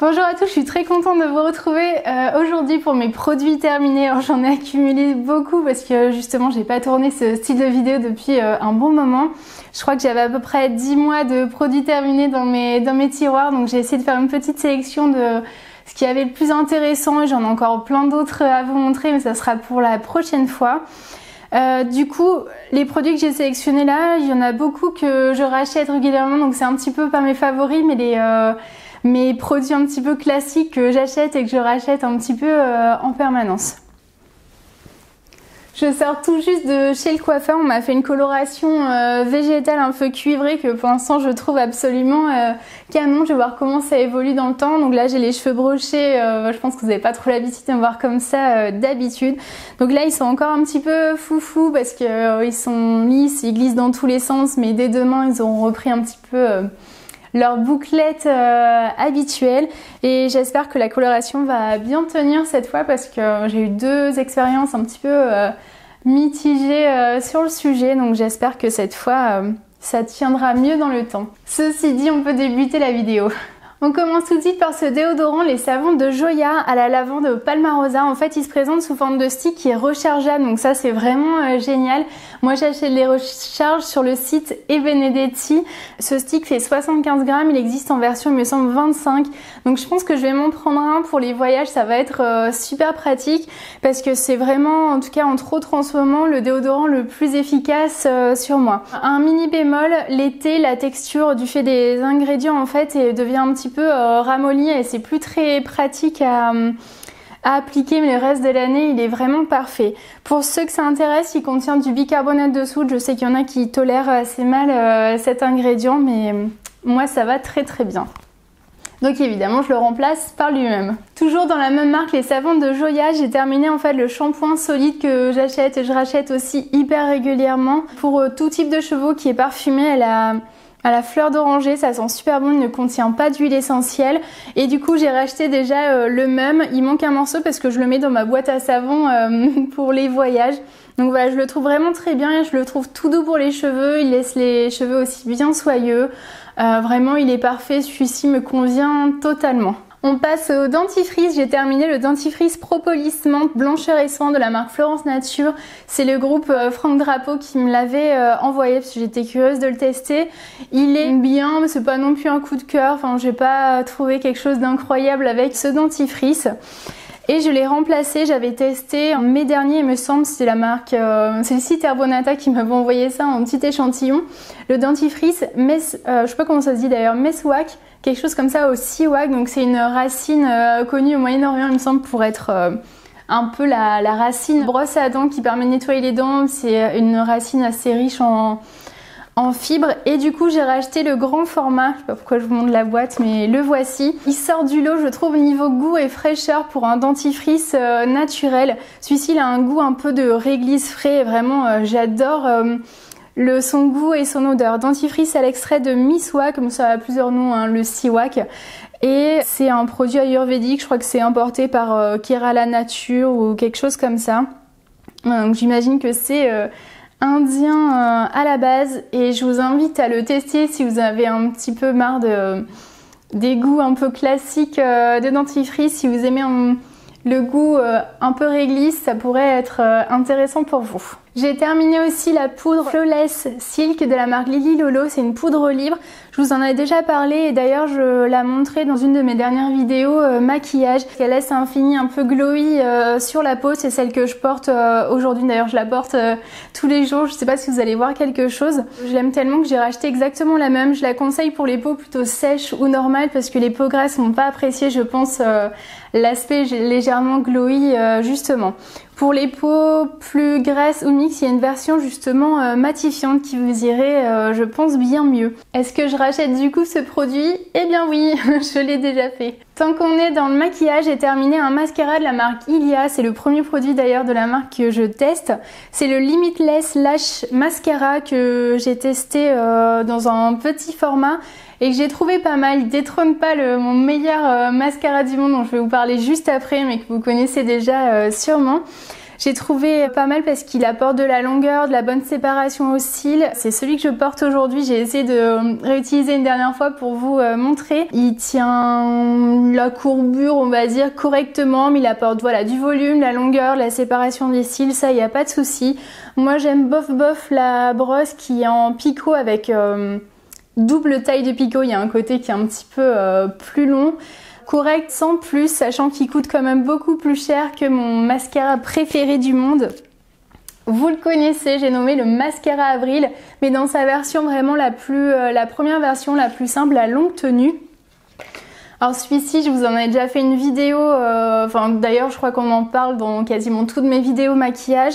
Bonjour à tous, je suis très contente de vous retrouver aujourd'hui pour mes produits terminés. Alors j'en ai accumulé beaucoup parce que justement j'ai pas tourné ce style de vidéo depuis un bon moment. Je crois que j'avais à peu près 10 mois de produits terminés dans mes tiroirs, donc j'ai essayé de faire une petite sélection de ce qui avait le plus intéressant et j'en ai encore plein d'autres à vous montrer, mais ça sera pour la prochaine fois. Du coup, les produits que j'ai sélectionnés là, il y en a beaucoup que je rachète régulièrement, donc c'est un petit peu pas mes favoris, mais mes produits un petit peu classiques que j'achète et que je rachète un petit peu en permanence. Je sors tout juste de chez le coiffeur, on m'a fait une coloration végétale un peu cuivrée que pour l'instant je trouve absolument canon. Je vais voir comment ça évolue dans le temps. Donc là j'ai les cheveux brochés, je pense que vous n'avez pas trop l'habitude de me voir comme ça d'habitude. Donc là ils sont encore un petit peu foufou parce que ils sont lisses, ils glissent dans tous les sens, mais dès demain ils auront repris un petit peu leur bouclette habituelle et j'espère que la coloration va bien tenir cette fois parce que j'ai eu deux expériences un petit peu mitigées sur le sujet, donc j'espère que cette fois ça tiendra mieux dans le temps. Ceci dit, on peut débuter la vidéo. On commence tout de suite par ce déodorant, les savons de Joya à la lavande Palmarosa. En fait, il se présente sous forme de stick qui est rechargeable, donc ça c'est vraiment génial. Moi j'achète les recharges sur le site Ebenedetti. Ce stick fait 75 grammes, il existe en version il me semble 25. Donc je pense que je vais m'en prendre un pour les voyages, ça va être super pratique parce que c'est vraiment, en tout cas entre autres en ce moment, le déodorant le plus efficace sur moi. Un mini bémol, l'été la texture du fait des ingrédients en fait devient un petit peu ramolli et c'est plus très pratique à appliquer, mais le reste de l'année il est vraiment parfait. Pour ceux que ça intéresse, il contient du bicarbonate de soude. Je sais qu'il y en a qui tolèrent assez mal cet ingrédient, mais moi ça va très très bien. Donc évidemment je le remplace par lui-même. Toujours dans la même marque, les savons de Joya, j'ai terminé en fait le shampoing solide que j'achète et je rachète aussi hyper régulièrement pour tout type de cheveux qui est parfumé à la fleur d'oranger, ça sent super bon, il ne contient pas d'huile essentielle et du coup j'ai racheté déjà le même. Il manque un morceau parce que je le mets dans ma boîte à savon pour les voyages. Donc voilà, je le trouve vraiment très bien et je le trouve tout doux pour les cheveux, il laisse les cheveux aussi bien soyeux. Vraiment il est parfait, celui-ci me convient totalement. On passe au dentifrice, j'ai terminé le dentifrice Propolis Menthe blancheur et soin de la marque Florence Nature. C'est le groupe Franck Drapeau qui me l'avait envoyé parce que j'étais curieuse de le tester. Il est bien, mais c'est pas non plus un coup de cœur, enfin j'ai pas trouvé quelque chose d'incroyable avec ce dentifrice. Et je l'ai remplacé, j'avais testé en mai dernier il me semble, c'est la marque, c'est le site Herbonata qui m'avait envoyé ça en petit échantillon. Le dentifrice, je sais pas comment ça se dit d'ailleurs, Meswak, quelque chose comme ça au siwak, donc c'est une racine connue au Moyen-Orient il me semble pour être un peu la racine brosse à dents qui permet de nettoyer les dents, c'est une racine assez riche en fibres et du coup j'ai racheté le grand format, je sais pas pourquoi je vous montre la boîte mais le voici. Il sort du lot je trouve niveau goût et fraîcheur pour un dentifrice naturel. Celui-ci il a un goût un peu de réglisse frais, vraiment j'adore son goût et son odeur. Dentifrice à l'extrait de Miswak, comme ça a plusieurs noms, hein, le siwak. Et c'est un produit ayurvédique, je crois que c'est importé par Kerala Nature ou quelque chose comme ça. Donc j'imagine que c'est indien à la base et je vous invite à le tester si vous avez un petit peu marre des goûts un peu classiques de dentifrice. Si vous aimez le goût un peu réglisse, ça pourrait être intéressant pour vous. J'ai terminé aussi la poudre Flawless Silk de la marque Lily Lolo, c'est une poudre libre. Je vous en ai déjà parlé et d'ailleurs je la montrais dans une de mes dernières vidéos maquillage. Elle laisse un fini un peu glowy sur la peau, c'est celle que je porte aujourd'hui. D'ailleurs je la porte tous les jours, je sais pas si vous allez voir quelque chose. Je l'aime tellement que j'ai racheté exactement la même. Je la conseille pour les peaux plutôt sèches ou normales parce que les peaux grasses n'ont pas apprécié je pense l'aspect légèrement glowy justement. Pour les peaux plus grasses ou mixtes, il y a une version justement matifiante qui vous irait, je pense, bien mieux. Est-ce que je rachète du coup ce produit? Eh bien oui, je l'ai déjà fait. Tant qu'on est dans le maquillage, j'ai terminé un mascara de la marque Ilia. C'est le premier produit d'ailleurs de la marque que je teste. C'est le Limitless Lash Mascara que j'ai testé dans un petit format et que j'ai trouvé pas mal. Il détrône pas mon meilleur mascara du monde dont je vais vous parler juste après mais que vous connaissez déjà sûrement. J'ai trouvé pas mal parce qu'il apporte de la longueur, de la bonne séparation au cils. C'est celui que je porte aujourd'hui. J'ai essayé de réutiliser une dernière fois pour vous montrer. Il tient la courbure, on va dire, correctement, mais il apporte voilà, du volume, la longueur, la séparation des cils, ça, il n'y a pas de souci. Moi, j'aime bof la brosse qui est en picot avec double taille de picot. Il y a un côté qui est un petit peu plus long. Correct sans plus, sachant qu'il coûte quand même beaucoup plus cher que mon mascara préféré du monde. Vous le connaissez, j'ai nommé le mascara Avril, mais dans sa version vraiment la première version, la plus simple, la longue tenue. Alors celui-ci, je vous en ai déjà fait une vidéo, d'ailleurs je crois qu'on en parle dans quasiment toutes mes vidéos maquillage,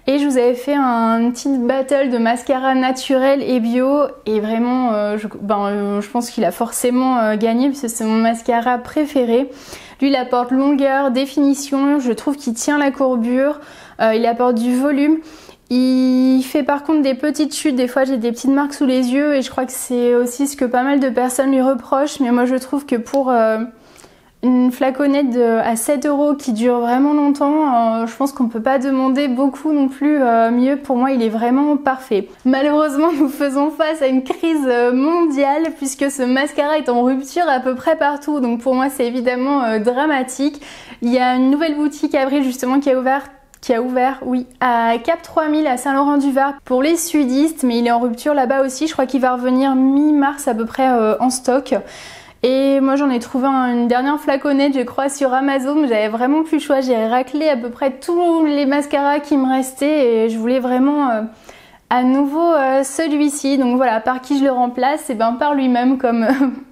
et je vous avais fait un petit battle de mascara naturel et bio, et vraiment je pense qu'il a forcément gagné puisque c'est mon mascara préféré. Lui il apporte longueur, définition, je trouve qu'il tient la courbure, il apporte du volume. Il fait par contre des petites chutes, des fois j'ai des petites marques sous les yeux et je crois que c'est aussi ce que pas mal de personnes lui reprochent, mais moi je trouve que pour une flaconnette à 7 € qui dure vraiment longtemps, je pense qu'on peut pas demander beaucoup non plus mieux. Pour moi il est vraiment parfait. Malheureusement nous faisons face à une crise mondiale puisque ce mascara est en rupture à peu près partout, donc pour moi c'est évidemment dramatique. Il y a une nouvelle boutique Avril justement qui a ouvert, oui, à Cap 3000 à Saint-Laurent-du-Var pour les sudistes, mais il est en rupture là-bas aussi. Je crois qu'il va revenir mi-mars à peu près en stock. Et moi j'en ai trouvé une dernière flaconnette, je crois, sur Amazon. J'avais vraiment plus le choix. J'ai raclé à peu près tous les mascaras qui me restaient et je voulais vraiment à nouveau celui-ci. Donc voilà, par qui je le remplace? Et ben par lui-même, comme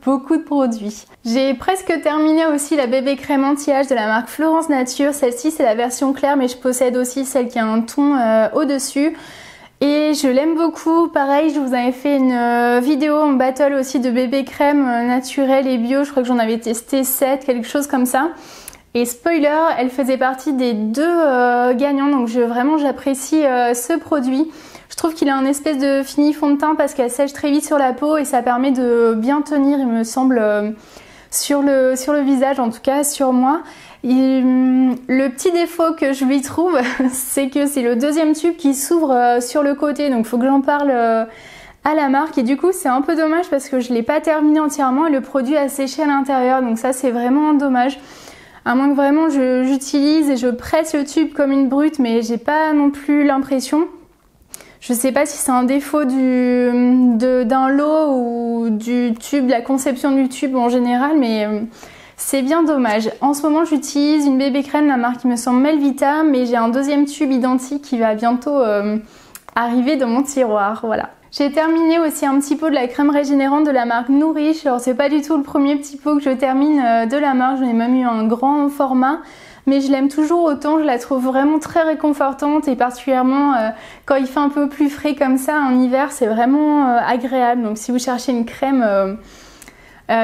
beaucoup de produits. J'ai presque terminé aussi la bébé crème anti-âge de la marque Florence Nature. Celle-ci c'est la version claire, mais je possède aussi celle qui a un ton au-dessus. Et je l'aime beaucoup. Pareil, je vous avais fait une vidéo en battle aussi de bébé crème naturelle et bio. Je crois que j'en avais testé 7, quelque chose comme ça. Et spoiler, elle faisait partie des 2 gagnants. Donc vraiment j'apprécie ce produit. Je trouve qu'il a un espèce de fini fond de teint parce qu'elle sèche très vite sur la peau et ça permet de bien tenir, il me semble, sur le visage, en tout cas sur moi. Le petit défaut que je lui trouve, c'est que c'est le deuxième tube qui s'ouvre sur le côté, donc il faut que j'en parle à la marque. Et du coup c'est un peu dommage parce que je ne l'ai pas terminé entièrement et le produit a séché à l'intérieur, donc ça c'est vraiment dommage. À moins que vraiment j'utilise et je presse le tube comme une brute, mais j'ai pas non plus l'impression. Je sais pas si c'est un défaut d'un lot ou du tube, de la conception du tube en général, mais c'est bien dommage. En ce moment, j'utilise une bébé crème, la marque qui me semble Melvita, mais j'ai un deuxième tube identique qui va bientôt arriver dans mon tiroir. Voilà. J'ai terminé aussi un petit pot de la crème régénérante de la marque Nourish. Alors c'est pas du tout le premier petit pot que je termine de la marque, j'en ai même eu un grand format. Mais je l'aime toujours autant, je la trouve vraiment très réconfortante et particulièrement quand il fait un peu plus frais comme ça en hiver, c'est vraiment agréable. Donc si vous cherchez une crème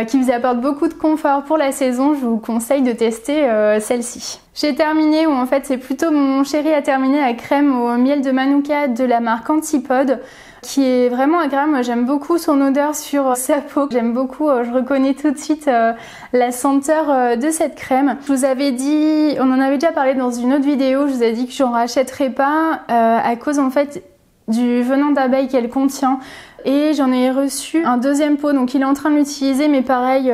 qui vous apporte beaucoup de confort pour la saison, je vous conseille de tester celle-ci. J'ai terminé, ou en fait c'est plutôt mon chéri a terminé, la crème au miel de Manuka de la marque Antipode, qui est vraiment agréable. Moi j'aime beaucoup son odeur sur sa peau, j'aime beaucoup, je reconnais tout de suite la senteur de cette crème. Je vous avais dit, on en avait déjà parlé dans une autre vidéo, je vous ai dit que j'en rachèterais pas à cause en fait du venin d'abeille qu'elle contient. Et j'en ai reçu un deuxième pot, donc il est en train de l'utiliser, mais pareil,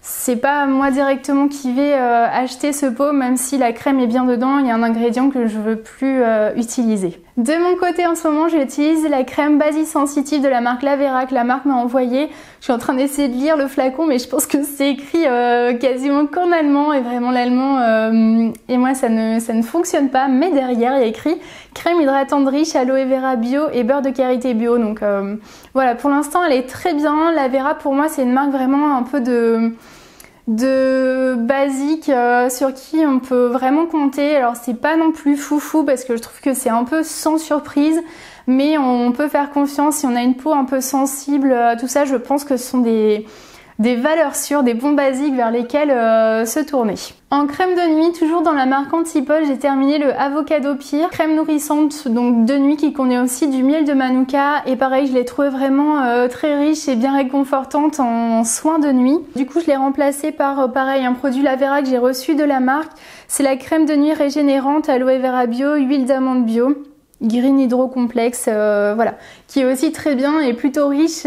c'est pas moi directement qui vais acheter ce pot, même si la crème est bien dedans, il y a un ingrédient que je veux plus utiliser. De mon côté en ce moment, j'utilise la crème Basi Sensitive de la marque Lavera que la marque m'a envoyée. Je suis en train d'essayer de lire le flacon, mais je pense que c'est écrit quasiment qu'en allemand, et vraiment l'allemand, et moi ça ne fonctionne pas. Mais derrière il y a écrit crème hydratante riche, aloe vera bio et beurre de karité bio. Donc voilà, pour l'instant elle est très bien. Lavera pour moi c'est une marque vraiment un peu de basique sur qui on peut vraiment compter. Alors c'est pas non plus foufou parce que je trouve que c'est un peu sans surprise, mais on peut faire confiance si on a une peau un peu sensible à tout ça. Je pense que ce sont des des valeurs sûres, des bons basiques vers lesquels se tourner. En crème de nuit, toujours dans la marque Antipode, j'ai terminé le Avocado Pire, crème nourrissante donc de nuit qui contient aussi du miel de Manuka et pareil je l'ai trouvée vraiment très riche et bien réconfortante en soins de nuit. Du coup je l'ai remplacée par pareil un produit Lavera que j'ai reçu de la marque, c'est la crème de nuit régénérante aloe vera bio, huile d'amande bio. Green Hydro Complexe, voilà, qui est aussi très bien et plutôt riche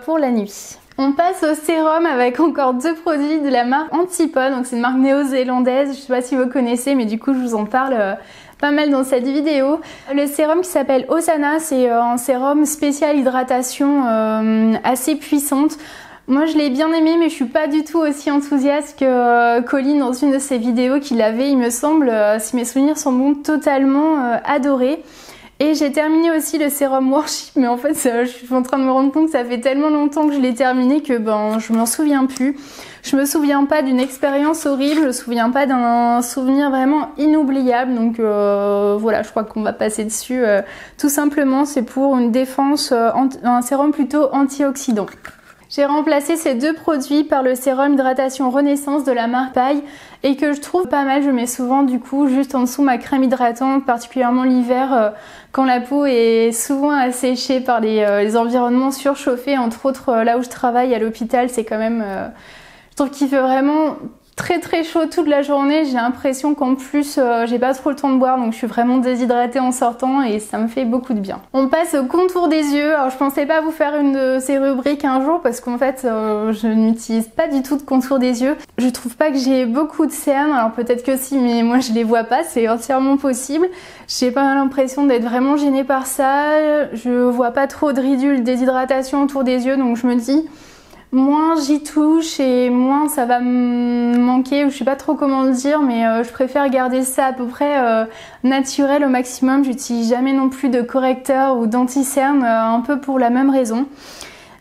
pour la nuit. On passe au sérum avec encore 2 produits de la marque Antipode, donc c'est une marque néo-zélandaise, je sais pas si vous connaissez mais du coup je vous en parle pas mal dans cette vidéo. Le sérum qui s'appelle Osana, c'est un sérum spécial hydratation assez puissante. Moi je l'ai bien aimé mais je suis pas du tout aussi enthousiaste que Colline dans une de ses vidéos qu'il avait, il me semble, si mes souvenirs sont bons, totalement adoré. Et j'ai terminé aussi le sérum Worship, mais en fait je suis en train de me rendre compte que ça fait tellement longtemps que je l'ai terminé que je m'en souviens plus. Je me souviens pas d'une expérience horrible, je me souviens pas d'un souvenir vraiment inoubliable, donc voilà, je crois qu'on va passer dessus. Tout simplement, c'est pour une défense, un sérum plutôt antioxydant. J'ai remplacé ces 2 produits par le sérum hydratation Renaissance de la marque Paille et que je trouve pas mal. Je mets souvent du coup juste en dessous ma crème hydratante, particulièrement l'hiver quand la peau est souvent asséchée par les environnements surchauffés. Entre autres là où je travaille à l'hôpital, c'est quand même... je trouve qu'il fait vraiment très très chaud toute la journée. J'ai l'impression qu'en plus j'ai pas trop le temps de boire, donc je suis vraiment déshydratée en sortant et ça me fait beaucoup de bien. On passe au contour des yeux. Alors je pensais pas vous faire une de ces rubriques un jour parce qu'en fait je n'utilise pas du tout de contour des yeux. Je trouve pas que j'ai beaucoup de cernes, alors peut-être que si, mais moi je les vois pas, c'est entièrement possible. J'ai pas l'impression d'être vraiment gênée par ça. Je vois pas trop de ridules, déshydratation autour des yeux, donc je me dis moins j'y touche et moins ça va me manquer, ou je sais pas trop comment le dire, mais je préfère garder ça à peu près naturel au maximum. J'utilise jamais non plus de correcteur ou d'anti-cerne, un peu pour la même raison.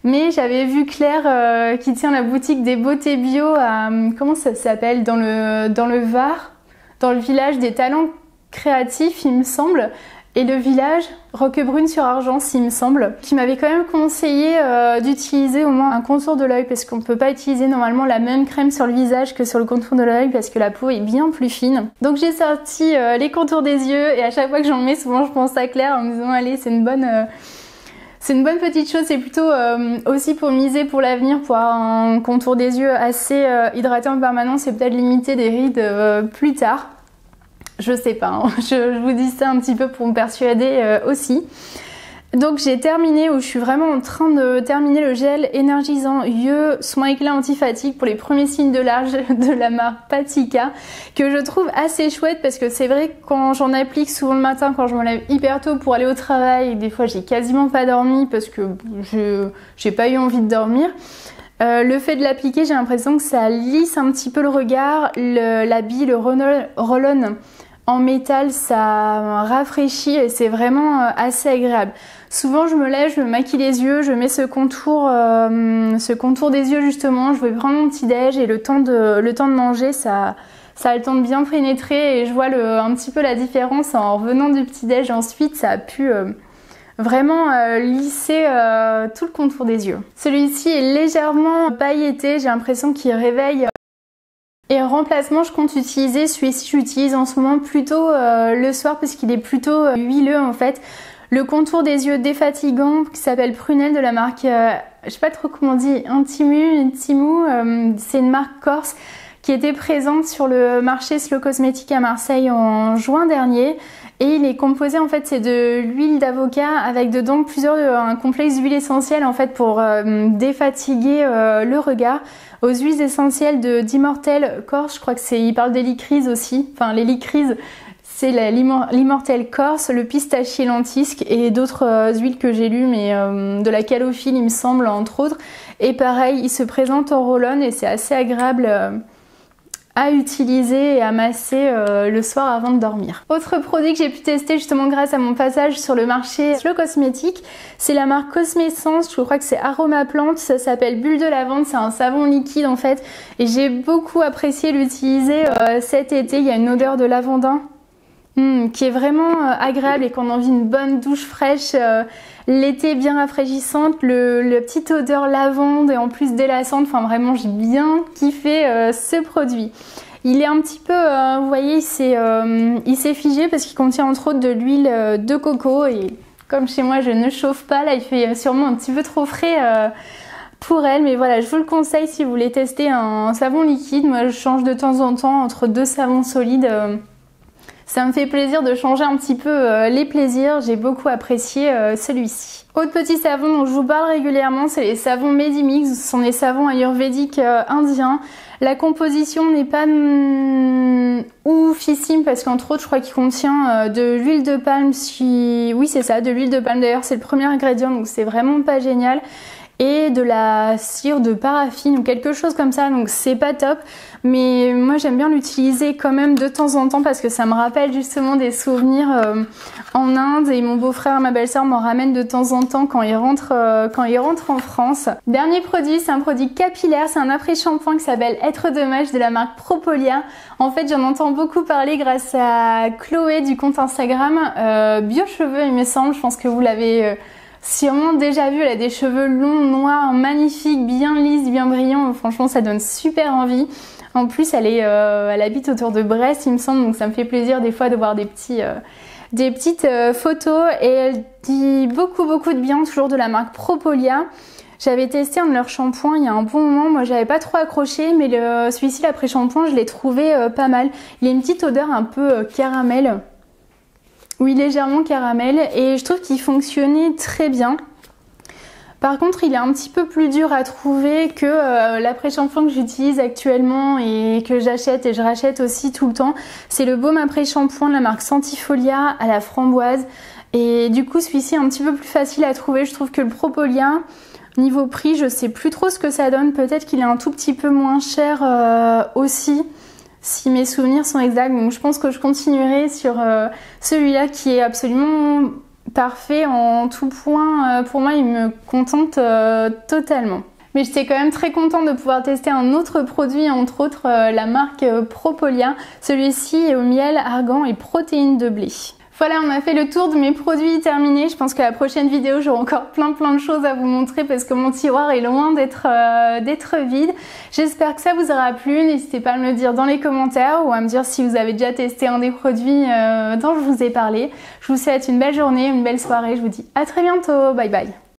Mais j'avais vu Claire qui tient la boutique des beautés bio à, comment ça s'appelle, dans le Var, dans le village des talents créatifs il me semble. Et le village Roquebrune-sur-Argence, il me semble, qui m'avait quand même conseillé d'utiliser au moins un contour de l'œil parce qu'on ne peut pas utiliser normalement la même crème sur le visage que sur le contour de l'œil parce que la peau est bien plus fine. Donc j'ai sorti les contours des yeux et à chaque fois que j'en mets, souvent je pense à Claire en me disant allez, c'est une bonne petite chose, c'est plutôt aussi pour miser pour l'avenir, pour avoir un contour des yeux assez hydraté en permanence et peut-être limiter des rides plus tard. Je sais pas, hein. Je vous dis ça un petit peu pour me persuader aussi. Donc j'ai terminé, ou je suis vraiment en train de terminer le gel énergisant yeux soin éclat anti-fatigue pour les premiers signes de l'âge de la marque Patika, que je trouve assez chouette parce que c'est vrai que quand j'en applique souvent le matin, quand je me lève hyper tôt pour aller au travail, des fois j'ai quasiment pas dormi parce que j'ai pas eu envie de dormir. Le fait de l'appliquer, j'ai l'impression que ça lisse un petit peu le regard, l'habit, le roll-on en métal, ça rafraîchit et c'est vraiment assez agréable. Souvent je me lève, je me maquille les yeux, je mets ce contour des yeux justement, je vais prendre mon petit déj et le temps de manger, ça a le temps de bien pénétrer et je vois un petit peu la différence en revenant du petit déj. Ensuite ça a pu vraiment lisser tout le contour des yeux. Celui-ci est légèrement pailleté, j'ai l'impression qu'il réveille. Et en remplacement, je compte utiliser celui-ci, j'utilise en ce moment plutôt le soir parce qu'il est plutôt huileux en fait. Le contour des yeux défatigant qui s'appelle Prunelle de la marque, je sais pas trop comment on dit, Intimu, c'est une marque corse qui était présente sur le marché Slow Cosmétique à Marseille en juin dernier. Et il est composé en fait, c'est de l'huile d'avocat avec dedans un complexe d'huile essentielle en fait pour défatiguer le regard. Aux huiles essentielles d'Immortelle Corse, je crois que il parle des licryses aussi, enfin les licryses, c'est l'Immortelle Corse, le pistachier lentisque et d'autres huiles que j'ai lues, mais de la calophylle il me semble entre autres. Et pareil, il se présente en roll-on et c'est assez agréable à utiliser et à masser le soir avant de dormir. Autre produit que j'ai pu tester justement grâce à mon passage sur le marché Slow Cosmétique, c'est la marque Cosmessence, je crois que c'est Aroma Plante, ça s'appelle Bulle de Lavande, c'est un savon liquide en fait et j'ai beaucoup apprécié l'utiliser cet été. Il y a une odeur de lavandin qui est vraiment agréable et qu'on a envie d'une bonne douche fraîche l'été bien rafraîchissante, le petite odeur lavande et en plus délassante. Enfin vraiment j'ai bien kiffé ce produit. Il est un petit peu, vous voyez, il s'est figé parce qu'il contient entre autres de l'huile de coco et comme chez moi je ne chauffe pas, là il fait sûrement un petit peu trop frais pour elle, mais voilà, je vous le conseille si vous voulez tester un savon liquide. Moi je change de temps en temps entre deux savons solides. Ça me fait plaisir de changer un petit peu les plaisirs, j'ai beaucoup apprécié celui-ci. Autre petit savon dont je vous parle régulièrement, c'est les savons Medimix. Ce sont des savons ayurvédiques indiens. La composition n'est pas oufissime parce qu'entre autres je crois qu'il contient de l'huile de palme. Oui c'est ça, de l'huile de palme d'ailleurs, c'est le premier ingrédient donc c'est vraiment pas génial. Et de la cire de paraffine ou quelque chose comme ça, donc c'est pas top, mais moi j'aime bien l'utiliser quand même de temps en temps parce que ça me rappelle justement des souvenirs en Inde et mon beau-frère et ma belle-sœur m'en ramènent de temps en temps quand ils rentrent en France. Dernier produit, c'est un produit capillaire, c'est un après-shampoing qui s'appelle Être Dommage de la marque Propolia. En fait j'en entends beaucoup parler grâce à Chloé du compte Instagram Biocheveux il me semble, je pense que vous l'avez sûrement déjà vu, elle a des cheveux longs, noirs, magnifiques, bien lisses, bien brillants. Franchement, ça donne super envie. En plus, elle habite autour de Brest, il me semble, donc ça me fait plaisir des fois de voir des petites photos. Et elle dit beaucoup de bien, toujours de la marque Propolia. J'avais testé un de leurs shampoings il y a un bon moment. Moi, j'avais pas trop accroché, mais celui-ci, l'après-shampoing, je l'ai trouvé pas mal. Il a une petite odeur un peu caramel. Oui, légèrement caramel et je trouve qu'il fonctionnait très bien. Par contre, il est un petit peu plus dur à trouver que l'après-shampoing que j'utilise actuellement et que j'achète et je rachète aussi tout le temps. C'est le baume après-shampoing de la marque Sentifolia à la framboise. Et du coup, celui-ci est un petit peu plus facile à trouver. Je trouve que le Propolia, niveau prix, je sais plus trop ce que ça donne. Peut-être qu'il est un tout petit peu moins cher aussi. Si mes souvenirs sont exacts, donc je pense que je continuerai sur celui-là qui est absolument parfait en tout point. Pour moi, il me contente totalement. Mais j'étais quand même très contente de pouvoir tester un autre produit, entre autres la marque Propolia. Celui-ci est au miel, argan et protéines de blé. Voilà, on a fait le tour de mes produits terminés. Je pense que la prochaine vidéo, j'aurai encore plein de choses à vous montrer parce que mon tiroir est loin d'être vide. J'espère que ça vous aura plu. N'hésitez pas à me le dire dans les commentaires ou à me dire si vous avez déjà testé un des produits dont je vous ai parlé. Je vous souhaite une belle journée, une belle soirée. Je vous dis à très bientôt. Bye bye.